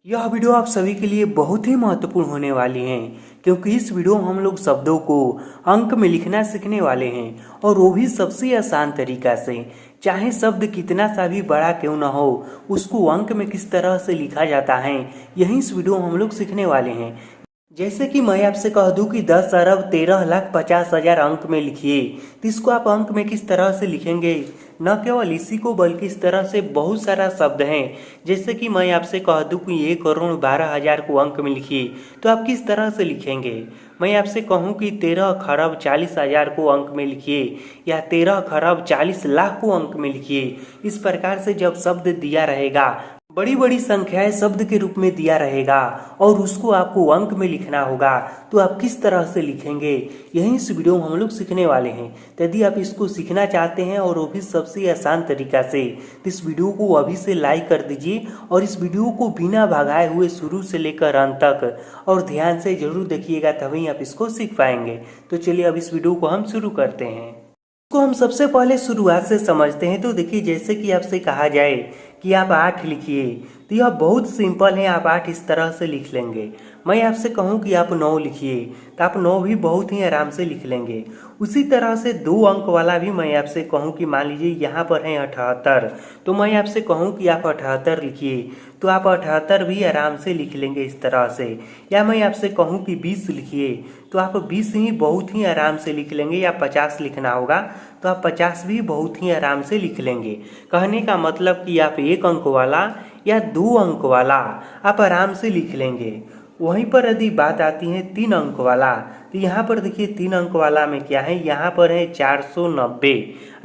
यह वीडियो आप सभी के लिए बहुत ही महत्वपूर्ण होने वाली है क्योंकि इस वीडियो में हम लोग शब्दों को अंक में लिखना सीखने वाले हैं और वो भी सबसे आसान तरीका से। चाहे शब्द कितना सा भी बड़ा क्यों ना हो, उसको अंक में किस तरह से लिखा जाता है, यही इस वीडियो में हम लोग सीखने वाले हैं। जैसे कि मैं आपसे कह दूं कि 10,13,50,000 अंक में लिखिए, तो इसको आप अंक में किस तरह से लिखेंगे। न केवल इसी को बल्कि इस तरह से बहुत सारा शब्द हैं। जैसे कि मैं आपसे कह दूं कि 1,12,000 को अंक में लिखिए, तो आप किस तरह से लिखेंगे। मैं आपसे कहूं कि 13,40,000 को अंक में लिखिए या 13,40,00,000 को अंक में लिखिए। इस प्रकार से जब शब्द दिया रहेगा, बड़ी बड़ी संख्याएं शब्द के रूप में दिया रहेगा और उसको आपको अंक में लिखना होगा, तो आप किस तरह से लिखेंगे, यही इस वीडियो में हम लोग सीखने वाले हैं। तो यदि आप इसको सीखना चाहते हैं और वो भी सबसे आसान तरीका से, तो इस वीडियो को अभी से लाइक कर दीजिए और इस वीडियो को बिना भगाए हुए शुरू से लेकर अंत तक और ध्यान से जरूर देखिएगा, तभी आप इसको सीख पाएंगे। तो चलिए अब इस वीडियो को हम शुरू करते हैं। को हम सबसे पहले शुरुआत से समझते हैं। तो देखिए, जैसे कि आपसे कहा जाए कि आप 8 लिखिए, तो यह बहुत सिंपल है, आप 8 इस तरह से लिख लेंगे। मैं आपसे कहूं कि आप 9 लिखिए, तो आप 9 भी बहुत ही आराम से लिख लेंगे। उसी तरह से 2 अंक वाला भी मैं आपसे कहूं कि मान लीजिए यहाँ पर है 78, तो मैं आपसे कहूं कि आप 78 लिखिए, तो आप 78 भी आराम से लिख लेंगे इस तरह से। या मैं आपसे कहूं कि 20 लिखिए, तो आप 20 ही बहुत ही आराम से लिख लेंगे। या 50 लिखना होगा, तो आप 50 भी बहुत ही आराम से लिख लेंगे। कहने का मतलब कि आप 1 अंक वाला या 2 अंक वाला आप आराम से लिख लेंगे। वहीं पर यदि बात आती है 3 अंक वाला, तो यहाँ पर देखिए 3 अंक वाला में क्या है, यहाँ पर है 490।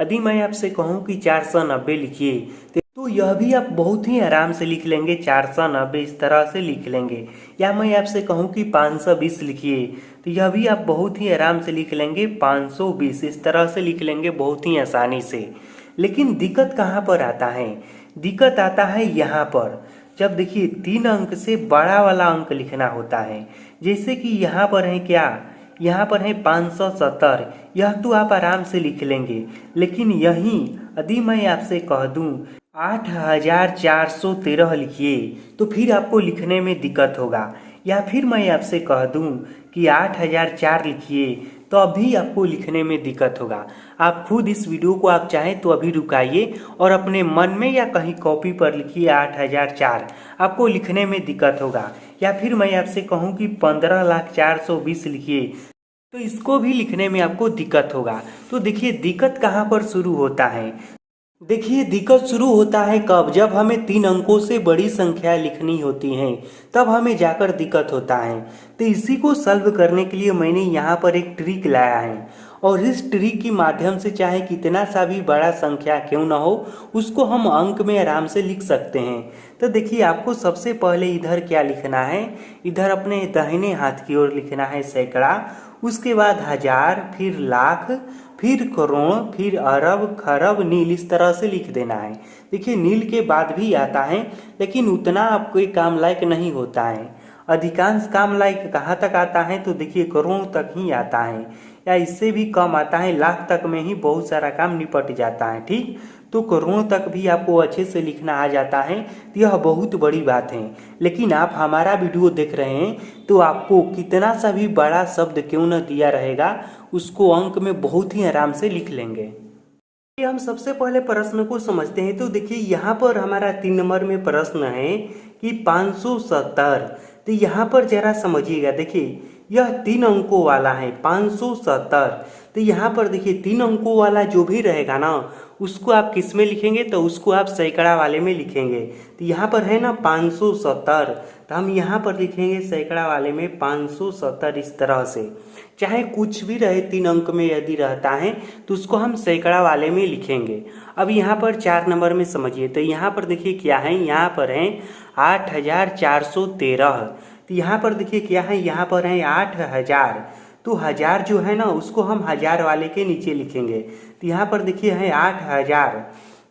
यदि मैं आपसे कहूँ कि 490 लिखिए, तो यह भी आप बहुत ही आराम से लिख लेंगे। 490 इस तरह से लिख लेंगे। या मैं आपसे कहूँ कि 520 लिखिए, तो यह भी आप बहुत ही आराम से लिख लेंगे। 520 इस तरह से लिख लेंगे बहुत ही आसानी से। लेकिन दिक्कत कहाँ पर आता है, दिक्कत आता है यहाँ पर, जब देखिए 3 अंक से बड़ा वाला अंक लिखना होता है। जैसे कि यहाँ पर है क्या, यहाँ पर है 570, यह तो आप आराम से लिख लेंगे। लेकिन यहीं यदि मैं आपसे कह दूं 8,413 लिखिए, तो फिर आपको लिखने में दिक्कत होगा। या फिर मैं आपसे कह दूं कि 8,004 लिखिए, तो अभी आपको लिखने में दिक्कत होगा। आप खुद इस वीडियो को आप चाहें तो अभी रुकाइए और अपने मन में या कहीं कॉपी पर लिखिए 8,004, आपको लिखने में दिक्कत होगा। या फिर मैं आपसे कहूं कि 15,420 लिखिए, तो इसको भी लिखने में आपको दिक्कत होगा। तो देखिए दिक्कत कहाँ पर शुरू होता है। देखिए दिक्कत शुरू होता है कब, जब हमें 3 अंकों से बड़ी संख्या लिखनी होती हैं, तब हमें जाकर दिक्कत होता है। तो इसी को सॉल्व करने के लिए मैंने यहाँ पर एक ट्रिक लाया है और इस ट्रिक के माध्यम से चाहे कितना सा भी बड़ा संख्या क्यों ना हो, उसको हम अंक में आराम से लिख सकते हैं। तो देखिए आपको सबसे पहले इधर क्या लिखना है, इधर अपने दाहिने हाथ की ओर लिखना है सैकड़ा, उसके बाद हजार, फिर लाख, फिर करोड़, फिर अरब, खरब, नील, इस तरह से लिख देना है। देखिए नील के बाद भी आता है, लेकिन उतना आपके काम लायक नहीं होता है। अधिकांश काम लायक कहाँ तक आता है, तो देखिए करोड़ तक ही आता है, या इससे भी कम आता है। लाख तक में ही बहुत सारा काम निपट जाता है। ठीक, तो करोड़ तक भी आपको अच्छे से लिखना आ जाता है, तो यह बहुत बड़ी बात है। लेकिन आप हमारा वीडियो देख रहे हैं, तो आपको कितना सा भी बड़ा शब्द क्यों न दिया रहेगा, उसको अंक में बहुत ही आराम से लिख लेंगे। हम सबसे पहले प्रश्न को समझते हैं। तो देखिए यहाँ पर हमारा 3 नंबर में प्रश्न है कि 570। तो यहाँ पर जरा समझिएगा, देखिए यह 3 अंकों वाला है 570। तो यहाँ पर देखिए 3 अंकों वाला जो भी रहेगा ना, उसको आप किस में लिखेंगे, तो उसको आप सैकड़ा वाले में लिखेंगे। तो यहाँ पर है ना 570, तो हम यहाँ पर लिखेंगे सैकड़ा वाले में 570 इस तरह से। चाहे कुछ भी रहे 3 अंक में यदि रहता है, तो उसको हम सैकड़ा वाले में लिखेंगे। अब यहाँ पर 4 नंबर में समझिए। तो यहाँ पर देखिए क्या है, यहाँ पर है 8,413। तो यहाँ पर देखिए क्या है, यहाँ पर है 8,000। तो 1000 जो है ना, उसको हम 1000 वाले के नीचे लिखेंगे। तो यहाँ पर देखिए है 8,000,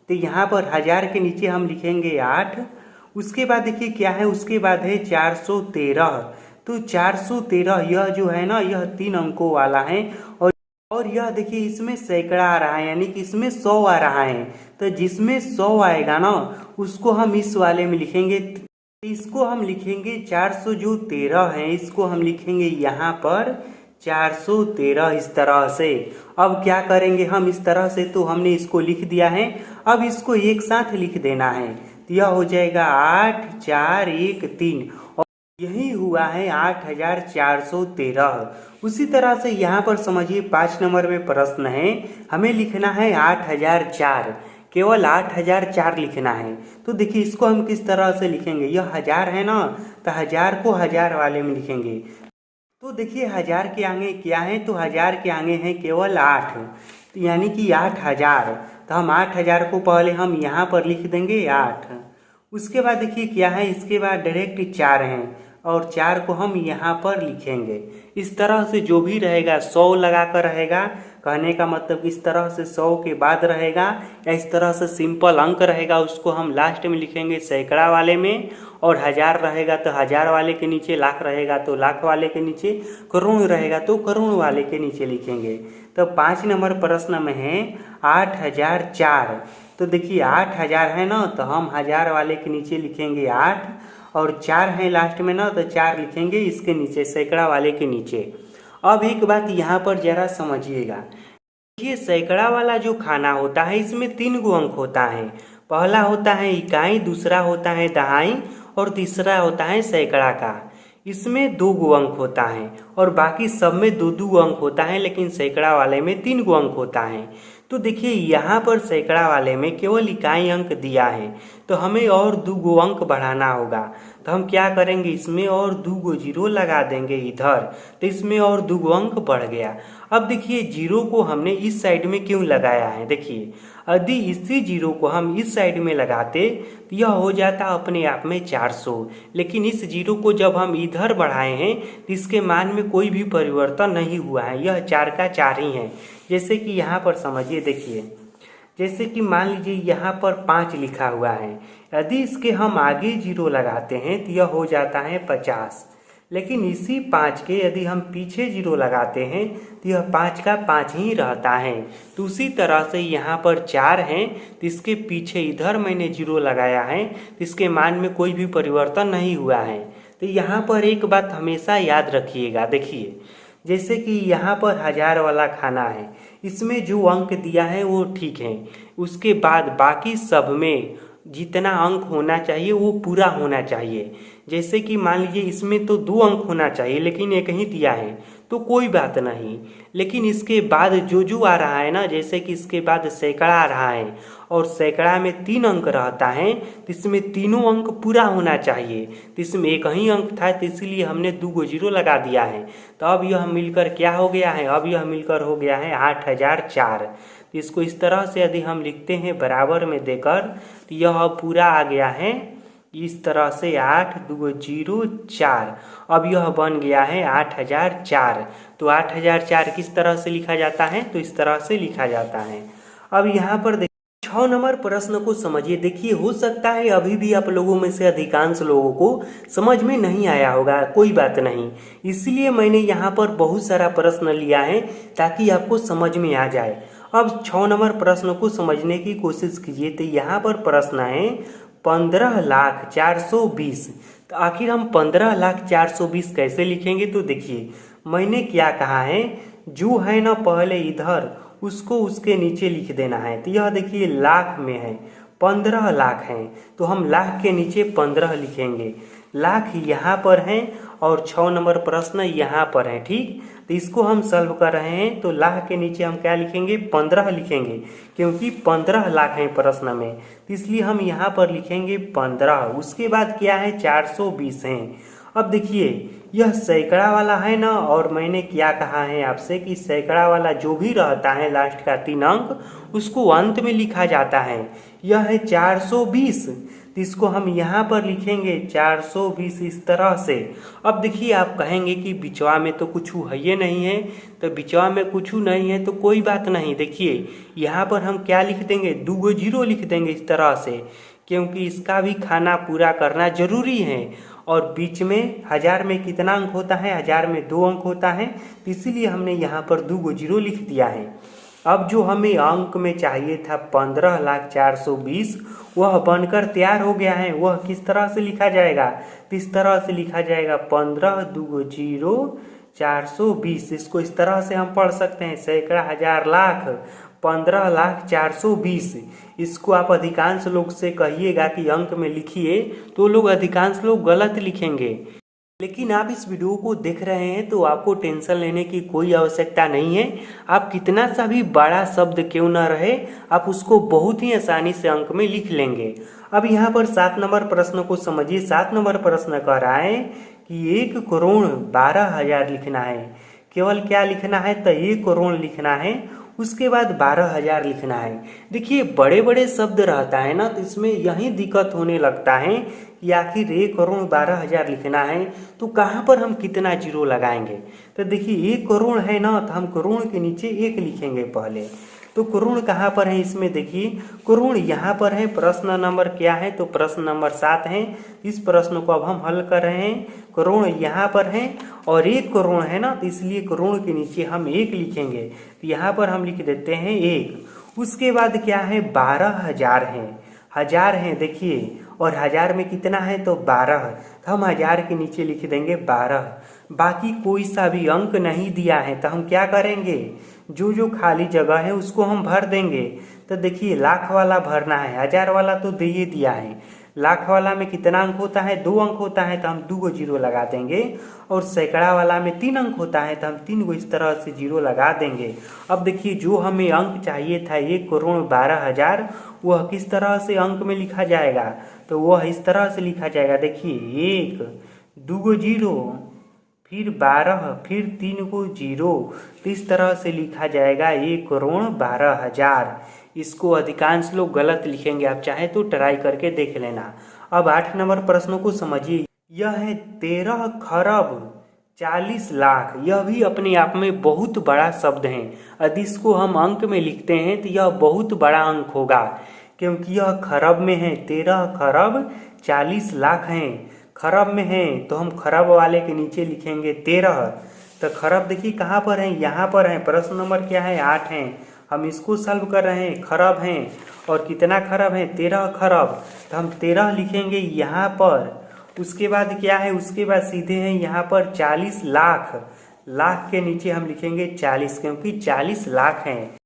तो यहाँ पर 1000 के नीचे हम लिखेंगे 8। उसके बाद देखिए क्या है, उसके बाद है 413। तो 413 यह जो है ना, यह 3 अंकों वाला है और यह देखिए इसमें सैकड़ा आ रहा है, यानी कि इसमें 100 आ रहा है। तो जिसमें 100 आएगा ना, उसको हम इस वाले में लिखेंगे। इसको हम लिखेंगे 400 जो 13 है, इसको हम लिखेंगे यहाँ पर 413 इस तरह से। अब क्या करेंगे हम, इस तरह से तो हमने इसको लिख दिया है, अब इसको एक साथ लिख देना है। तो यह हो जाएगा 8 4 1 3 और यही हुआ है 8413। उसी तरह से यहाँ पर समझिए 5 नंबर में प्रश्न है, हमें लिखना है 8004, केवल 8004 लिखना है। तो देखिए इसको हम किस तरह से लिखेंगे, यह 1000 है ना, तो 1000 को 1000 वाले में लिखेंगे। तो देखिए 1000 के आगे क्या है, तो 1000 के आगे है केवल 8, तो यानी कि 8000। तो हम 8000 को पहले हम यहाँ पर लिख देंगे 8। उसके बाद देखिए क्या है, इसके बाद डायरेक्ट 4 हैं और 4 को हम यहाँ पर लिखेंगे। इस तरह से जो भी रहेगा 100 लगा कर रहेगा, कहने का मतलब इस तरह से 100 के बाद रहेगा, या इस तरह से सिंपल अंक रहेगा उसको हम लास्ट में लिखेंगे सैकड़ा वाले में, और 1000 रहेगा तो 1000 वाले के नीचे, लाख रहेगा तो लाख वाले के नीचे, करोड़ रहेगा तो करोड़ वाले के नीचे लिखेंगे। तो 5 नंबर प्रश्न में है 8004। तो देखिए 8000 है ना, तो हम 1000 वाले के नीचे लिखेंगे 8, और 4 है लास्ट में ना, तो 4 लिखेंगे इसके नीचे सैकड़ा वाले के नीचे। अब एक बात यहाँ पर जरा समझिएगा, देखिए सैकड़ा वाला जो खाना होता है इसमें 3 गो अंक होता है। पहला होता है इकाई, दूसरा होता है दहाई, और तीसरा होता है सैकड़ा का। इसमें 2 गो अंक होता है और बाकी सब में 2-2 अंक होता है, लेकिन सैकड़ा वाले में 3 गो अंक होता है। तो देखिए यहाँ पर सैकड़ा वाले में केवल इकाई अंक दिया है, तो हमें और 2 गो अंक बढ़ाना होगा। तो हम क्या करेंगे, इसमें और 2 गो जीरो लगा देंगे इधर, तो इसमें और 2 गो अंक बढ़ गया। अब देखिए जीरो को हमने इस साइड में क्यों लगाया है, देखिए यदि इसी जीरो को हम इस साइड में लगाते तो यह हो जाता अपने आप में 400, लेकिन इस जीरो को जब हम इधर बढ़ाए हैं तो इसके मान में कोई भी परिवर्तन नहीं हुआ है, यह 4 का 4 ही है। जैसे कि यहाँ पर समझिए, देखिए जैसे कि मान लीजिए यहाँ पर 5 लिखा हुआ है, यदि इसके हम आगे जीरो लगाते हैं तो यह हो जाता है 50, लेकिन इसी 5 के यदि हम पीछे जीरो लगाते हैं तो यह 5 का 5 ही रहता है। तो उसी तरह से यहाँ पर 4 हैं, तो इसके पीछे इधर मैंने जीरो लगाया है, तो इसके मान में कोई भी परिवर्तन नहीं हुआ है। तो यहाँ पर एक बात हमेशा याद रखिएगा, देखिए जैसे कि यहाँ पर 1000 वाला खाना है, इसमें जो अंक दिया है वो ठीक है, उसके बाद बाकी सब में जितना अंक होना चाहिए वो पूरा होना चाहिए। जैसे कि मान लीजिए इसमें तो 2 अंक होना चाहिए, लेकिन एक ही दिया है तो कोई बात नहीं, लेकिन इसके बाद जो आ रहा है ना, जैसे कि इसके बाद सैकड़ा आ रहा है और सैकड़ा में 3 अंक रहता है, तो इसमें तीनों अंक पूरा होना चाहिए। तो इसमें एक ही अंक था, तो इसलिए हमने 2 गो जीरो लगा दिया है। तो अब यह मिलकर क्या हो गया है, अब यह मिलकर हो गया है 8004। तो इसको इस तरह से यदि हम लिखते हैं बराबर में देकर, तो यह पूरा आ गया है इस तरह से 8 2 0 4। अब यह बन गया है 8004। तो 8004 किस तरह से लिखा जाता है, तो इस तरह से लिखा जाता है। अब यहाँ पर 6 नंबर प्रश्न को समझिए। देखिए हो सकता है अभी भी आप लोगों में से अधिकांश लोगों को समझ में नहीं आया होगा, कोई बात नहीं, इसलिए मैंने यहाँ पर बहुत सारा प्रश्न लिया है ताकि आपको समझ में आ जाए। अब 6 नंबर प्रश्न को समझने की कोशिश कीजिए। तो यहाँ पर प्रश्न है 15,420। तो आखिर हम 15,420 कैसे लिखेंगे, तो देखिए मैंने क्या कहा है, जो है ना पहले इधर उसको उसके नीचे लिख देना है। तो यह देखिए लाख में है, 15 लाख है, तो हम लाख के नीचे 15 लिखेंगे। लाख यहाँ पर है और 6 नंबर प्रश्न यहाँ पर है, ठीक। तो इसको हम सॉल्व कर रहे हैं, तो लाख के नीचे हम क्या लिखेंगे, 15 लिखेंगे, क्योंकि 15 लाख है प्रश्न में, तो इसलिए हम यहाँ पर लिखेंगे 15। उसके बाद क्या है, 420 है। अब देखिए यह सैकड़ा वाला है ना, और मैंने क्या कहा है आपसे कि सैकड़ा वाला जो भी रहता है लास्ट का 3 अंक, उसको अंत में लिखा जाता है। यह है 420, तो इसको हम यहाँ पर लिखेंगे 420 इस तरह से। अब देखिए आप कहेंगे कि बिचवा में तो कुछ है ये नहीं है, तो बिचवा में कुछ नहीं है तो कोई बात नहीं। देखिए यहाँ पर हम क्या लिख देंगे, 2 गो जीरो लिख देंगे इस तरह से, क्योंकि इसका भी खाना पूरा करना जरूरी है। और बीच में 1000 में कितना अंक होता है, 1000 में 2 अंक होता है, तो इसीलिए हमने यहाँ पर 2 गो जीरो लिख दिया है। अब जो हमें अंक में चाहिए था 15,04,20, वह बनकर तैयार हो गया है। वह किस तरह से लिखा जाएगा? तो इस तरह से लिखा जाएगा 15 2 0 420। इसको इस तरह से हम पढ़ सकते हैं, सैकड़ा, हजार, लाख, 15,04,20। इसको आप अधिकांश लोग से कहिएगा कि अंक में लिखिए, तो लोग अधिकांश लोग गलत लिखेंगे। लेकिन आप इस वीडियो को देख रहे हैं तो आपको टेंशन लेने की कोई आवश्यकता नहीं है। आप कितना सा भी बड़ा शब्द क्यों ना रहे, आप उसको बहुत ही आसानी से अंक में लिख लेंगे। अब यहाँ पर 7 नंबर प्रश्न को समझिए। 7 नंबर प्रश्न कह रहा है कि 1,12,000 लिखना है। केवल क्या लिखना है? तो 1 करोड़ लिखना है, उसके बाद 12,000 लिखना है। देखिए बड़े बड़े शब्द रहता है ना, तो इसमें यही दिक्कत होने लगता है कि आखिर 1,12,000 लिखना है तो कहाँ पर हम कितना जीरो लगाएंगे। तो देखिए 1 करोड़ है ना, तो हम करोड़ के नीचे 1 लिखेंगे पहले। तो करोड़ कहाँ पर है इसमें? देखिए करोड़ यहाँ पर है। प्रश्न नंबर क्या है? तो प्रश्न नंबर 7 है। इस प्रश्न को अब हम हल कर रहे हैं। करोड़ यहाँ पर है और 1 करोड़ है ना, तो इसलिए करोड़ के नीचे हम 1 लिखेंगे। तो यहाँ पर हम लिख देते हैं 1। उसके बाद क्या है? 12,000 है। हजार है देखिए, और हजार में कितना है? तो 12। तो हम हजार के नीचे लिख देंगे 12। बाकी कोई सा भी अंक नहीं दिया है, तो हम क्या करेंगे? जो जो खाली जगह है उसको हम भर देंगे। तो देखिए लाख वाला भरना है, हजार वाला तो दे ही दिया है। लाख वाला में कितना अंक होता है? 2 अंक होता है, तो हम 2 जीरो लगा देंगे। और सैकड़ा वाला में 3 अंक होता है, तो हम 3 इस तरह से जीरो लगा देंगे। अब देखिए जो हमें अंक चाहिए था 1,12,000, वह किस तरह से अंक में लिखा जाएगा? तो वह इस तरह से लिखा जाएगा। देखिए 1 2 जीरो, फिर 12, फिर 3 जीरो। तो इस तरह से लिखा जाएगा 1,12,000। इसको अधिकांश लोग गलत लिखेंगे, आप चाहे तो ट्राई करके देख लेना। अब 8 नंबर प्रश्नों को समझिए। यह है 13 खरब 40 लाख। यह भी अपने आप में बहुत बड़ा शब्द है। यदि इसको हम अंक में लिखते हैं तो यह बहुत बड़ा अंक होगा, क्योंकि यह खरब में है। 13 खरब 40 लाख हैं। खरब में है तो हम खरब वाले के नीचे लिखेंगे 13। तो खरब देखिए कहाँ पर है? यहाँ पर है। प्रश्न नंबर क्या है? 8 है। हम इसको सॉल्व कर रहे हैं। खरब हैं और कितना खरब है? 13 खरब। तो हम 13 लिखेंगे यहाँ पर। उसके बाद क्या है? उसके बाद सीधे हैं यहाँ पर 40 लाख। लाख के नीचे हम लिखेंगे 40, क्योंकि 40 लाख हैं।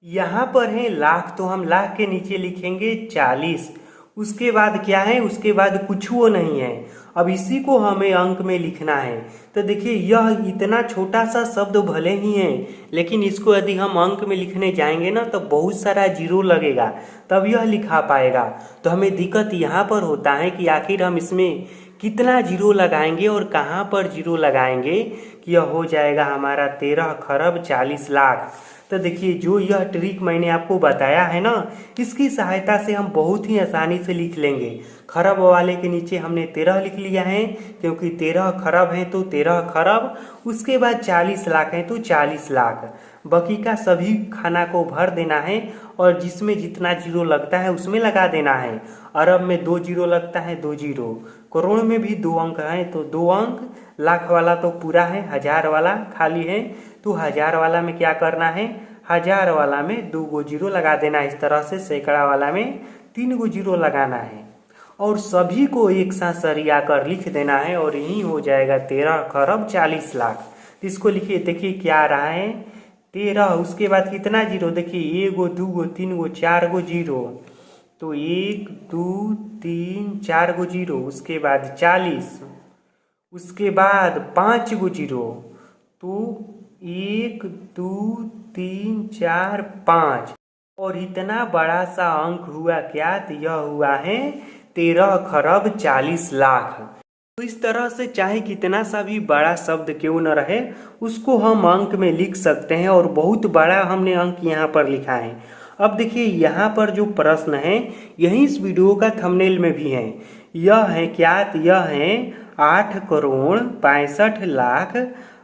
यहाँ पर है लाख, तो हम लाख के नीचे लिखेंगे 40। उसके बाद क्या है? उसके बाद कुछ वो नहीं है। अब इसी को हमें अंक में लिखना है। तो देखिए यह इतना छोटा सा शब्द भले ही है, लेकिन इसको यदि हम अंक में लिखने जाएंगे ना तो बहुत सारा जीरो लगेगा, तब यह लिखा पाएगा। तो हमें दिक्कत यहाँ पर होता है कि आखिर हम इसमें कितना जीरो लगाएंगे और कहाँ पर जीरो लगाएंगे कि यह हो जाएगा हमारा 13 खरब 40 लाख। तो देखिए जो यह ट्रिक मैंने आपको बताया है ना, इसकी सहायता से हम बहुत ही आसानी से लिख लेंगे। खरब वाले के नीचे हमने 13 लिख लिया है, क्योंकि 13 खरब है तो 13 खरब। उसके बाद 40 लाख है तो 40 लाख। बाकी का सभी खाना को भर देना है और जिसमें जितना जीरो लगता है उसमें लगा देना है। अरब में 2 जीरो लगता है, 2 जीरो। करोड़ में भी 2 अंक है तो 2 अंक। लाख वाला तो पूरा है, हजार वाला खाली है, तो हजार वाला में क्या करना है? हजार वाला में 2 जीरो लगा देना। इस तरह से सैकड़ा वाला में 3 जीरो लगाना है और सभी को एक साथ सरिया कर लिख देना है और यही हो जाएगा 13 खरब 40 लाख। तो इसको लिखिए, देखिए क्या आ रहा है? 13। उसके बाद कितना जीरो? देखिए 1 2 3 4 जीरो। तो 1 2 3 4 जीरो। उसके बाद 40। उसके बाद 5 जीरो। तो 1 2 3 4 5। और इतना बड़ा सा अंक हुआ क्या? तो यह हुआ है 13 खरब 40 लाख। तो इस तरह से चाहे कितना सा भी बड़ा शब्द क्यों न रहे, उसको हम अंक में लिख सकते हैं और बहुत बड़ा हमने अंक यहाँ पर लिखा है। अब देखिए यहाँ पर जो प्रश्न है यही इस वीडियो का थंबनेल में भी है। यह है क्या? तो यह है 8 करोड़ 65 लाख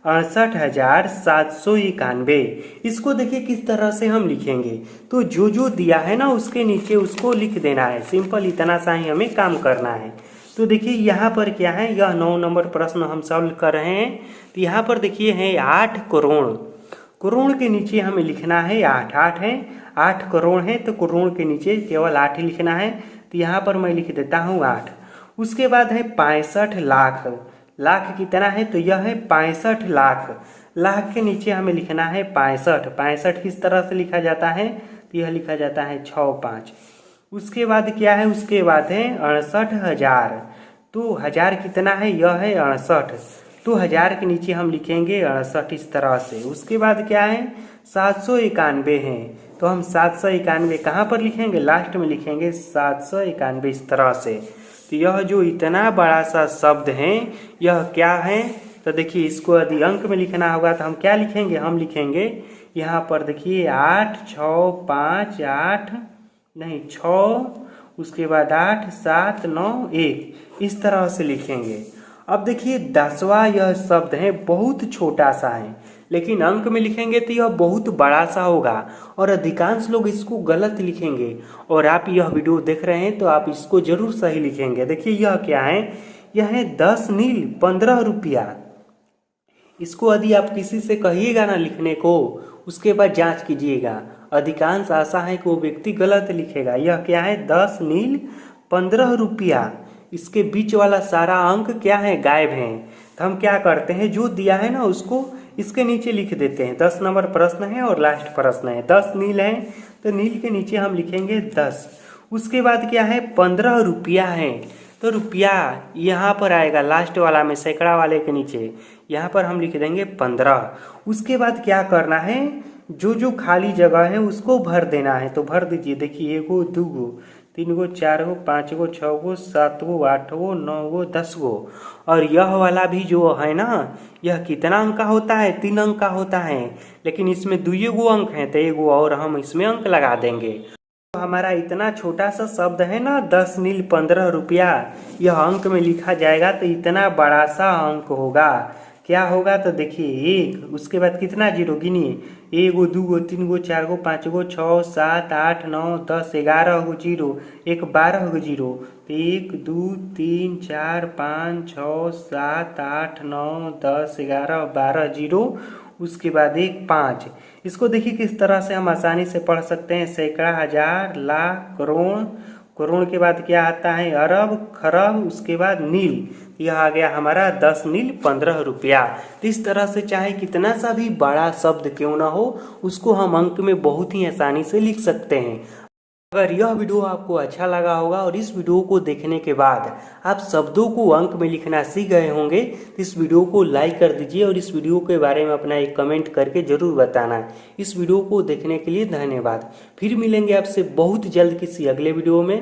68,791। इसको देखिए किस तरह से हम लिखेंगे। तो जो जो दिया है ना उसके नीचे उसको लिख देना है। सिंपल इतना सा ही हमें काम करना है। तो देखिए यहाँ पर क्या है? यह 9 नंबर प्रश्न हम सॉल्व कर रहे हैं। तो यहाँ पर देखिए है 8 करोड़। करोड़ के नीचे हमें लिखना है 8। 8 है, 8 करोड़ है तो करोड़ के नीचे केवल 8 ही लिखना है। तो यहाँ पर मैं लिख देता हूँ 8। उसके बाद है 65 लाख। लाख कितना है तो यह है 65 लाख। लाख के नीचे हमें लिखना है 65। 65 किस तरह से लिखा जाता है तो यह लिखा जाता है 65। उसके बाद क्या है, उसके बाद है 68,000। तो हजार कितना है, यह है 68। तो हजार के नीचे हम लिखेंगे 68 इस तरह से। उसके बाद क्या है 791 है, तो हम 791 कहाँ पर लिखेंगे, लास्ट में लिखेंगे 791 इस तरह से। तो यह जो इतना बड़ा सा शब्द है यह क्या है, तो देखिए इसको यदि अंक में लिखना होगा तो हम क्या लिखेंगे, हम लिखेंगे यहाँ पर देखिए 8 6 5 8 नहीं 6, उसके बाद 8 7 9 1 इस तरह से लिखेंगे। अब देखिए 10वां यह शब्द है बहुत छोटा सा है, लेकिन अंक में लिखेंगे तो यह बहुत बड़ा सा होगा और अधिकांश लोग इसको गलत लिखेंगे। और आप यह वीडियो देख रहे हैं तो आप इसको जरूर सही लिखेंगे। देखिए यह क्या है, यह है 10 नील 15 रुपया। इसको यदि आप किसी से कहिएगा ना लिखने को, उसके बाद जांच कीजिएगा, अधिकांश आशा है कि वो व्यक्ति गलत लिखेगा। यह क्या है 10 नील 15 रुपया। इसके बीच वाला सारा अंक क्या है, गायब है। तो हम क्या करते हैं, जो दिया है ना उसको इसके नीचे लिख देते हैं। 10 नंबर प्रश्न है और लास्ट प्रश्न है। 10 नील है तो नील के नीचे हम लिखेंगे 10। उसके बाद क्या है 15 रुपया है, तो रुपया यहाँ पर आएगा लास्ट वाला में, सैकड़ा वाले के नीचे यहाँ पर हम लिख देंगे 15। उसके बाद क्या करना है, जो जो खाली जगह है उसको भर देना है। तो भर दीजिए, देखिए 1 2 3 4 5 6 7 8 9 10 और यह वाला भी जो है ना, यह कितना अंक का होता है, 3 अंक का होता है, लेकिन इसमें 2 अंक हैं तो 1 और हम इसमें अंक लगा देंगे। तो हमारा इतना छोटा सा शब्द है ना 10 नील 15 रुपया, यह अंक में लिखा जाएगा तो इतना बड़ा सा अंक होगा। क्या होगा तो देखिए 1, उसके बाद कितना जीरो गिनिए, 1 2 3 4 5 6 7 8 9 10 11 जीरो, 1 12 जीरो, 1 2 3 4 5 6 7 8 9 10 11 12 जीरो, उसके बाद 1 5। इसको देखिए किस तरह से हम आसानी से पढ़ सकते हैं, सैकड़ा, हजार, लाख, करोड़। करोड़ के बाद क्या आता है अरब, खरब, उसके बाद नील। यह आ गया हमारा 10 नील 15 रुपया। तो इस तरह से चाहे कितना सा भी बड़ा शब्द क्यों ना हो, उसको हम अंक में बहुत ही आसानी से लिख सकते हैं। अगर यह वीडियो आपको अच्छा लगा होगा और इस वीडियो को देखने के बाद आप शब्दों को अंक में लिखना सीख गए होंगे तो इस वीडियो को लाइक कर दीजिए और इस वीडियो के बारे में अपना एक कमेंट करके जरूर बताना। इस वीडियो को देखने के लिए धन्यवाद। फिर मिलेंगे आपसे बहुत जल्द किसी अगले वीडियो में।